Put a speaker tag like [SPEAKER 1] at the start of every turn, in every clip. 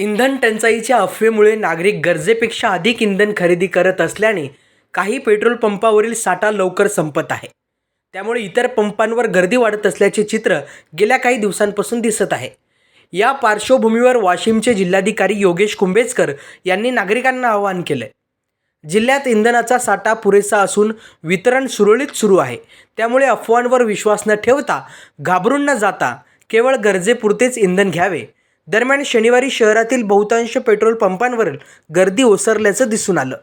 [SPEAKER 1] इंधन टंचाईच्या अफवेमुळे नागरिक गरजेपेक्षा अधिक इंधन खरेदी करत असल्याने काही पेट्रोल पंपावरील साठा लवकर संपत आहे. त्यामुळे इतर पंपांवर गर्दी वाढत असल्याचे चित्र गेल्या काही दिवसांपासून दिसत आहे. या पार्श्वभूमीवर वाशिमचे जिल्हाधिकारी योगेश कुंभेजकर यांनी नागरिकांना आवाहन केलं. जिल्ह्यात इंधनाचा साठा पुरेसा असून वितरण सुरळीत सुरू आहे. त्यामुळे अफवांवर विश्वास न ठेवता, घाबरून न जाता केवळ गरजेपुरतेच इंधन घ्यावे. दरम्यान शनिवारी शहरातील बहुतांश पेट्रोल पंपांवर गर्दी ओसरल्याचं दिसून आलं.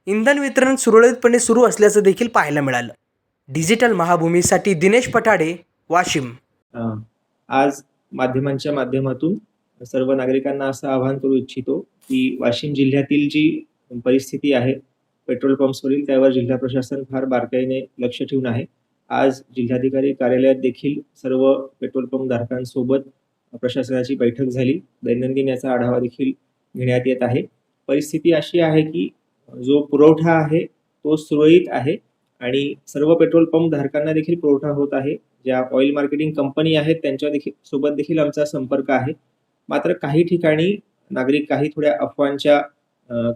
[SPEAKER 1] इंधन वितरण सुरळीतपणे सुरू असल्याचं देखील पाहायला मिळालं. डिजिटल महाभूमीसाठी दिनेश पठाडे, वाशिम.
[SPEAKER 2] आज माध्यमांच्या माध्यमातून सर्व नागरिकांना असं आवाहन करू इच्छितो की वाशिम जिल्ह्यातील जी परिस्थिती आहे पेट्रोल पंप्सवरील, त्यावर जिल्हा प्रशासन फार बारकाईने लक्ष ठेवून आहे. आज जिल्हाधिकारी कार्यालयात देखील सर्व पेट्रोल पंप धारकांसोबत प्रशासनाची बैठक झाली. दैनंदिन याचा आढावा देखील घेण्यात येत आहे. परिस्थिती अशी आहे की जो पुरवठा आहे तो सुरळीत आहे आणि सर्व पेट्रोल पंप धारकांना देखील पुरवठा होत आहे. ज्या ऑइल मार्केटिंग कंपनी आहेत त्यांच्या सोबत देखील आमचा संपर्क आहे. मात्र काही ठिकाणी नागरिक काही थोड्या अफवांच्या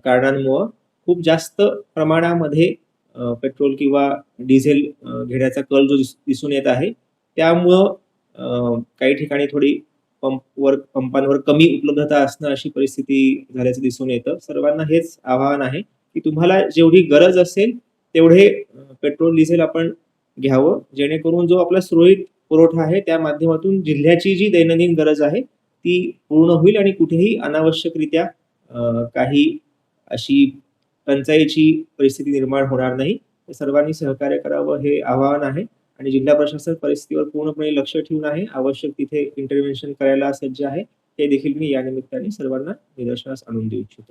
[SPEAKER 2] कारणांमुळे खूप जास्त प्रमाणामध्ये पेट्रोल किंवा डिझेल घेण्याचा कल जो दिसून येत आहे, त्यामुळं काही ठिकाणी थोडी पंपांवर कमी उपलब्धता असणं अशी परिस्थिती झाल्याचं दिसून येतं. सर्वांना हेच आवाहन आहे की तुम्हाला जेवढी गरज असेल तेवढे पेट्रोल डिझेल आपण घ्यावं, जेणेकरून जो आपला सुरळीत पुरवठा आहे त्या माध्यमातून जिल्ह्याची जी दैनंदिन गरज आहे ती पूर्ण होईल आणि कुठेही अनावश्यकरित्या काही अशी टंचाईची परिस्थिती निर्माण होणार नाही. सर्वांनी सहकार्य करावं हे आवाहन आहे आणि जिल्हा प्रशासन परिस्थितीवर पूर्णपणे लक्ष ठेवून आहे. आवश्यक तिथे इंटरव्हेन्शन करायला सज्ज आहे. हे देखील मी या निमित्ताने सर्वांना निदर्शनास आणून देऊ इच्छितो.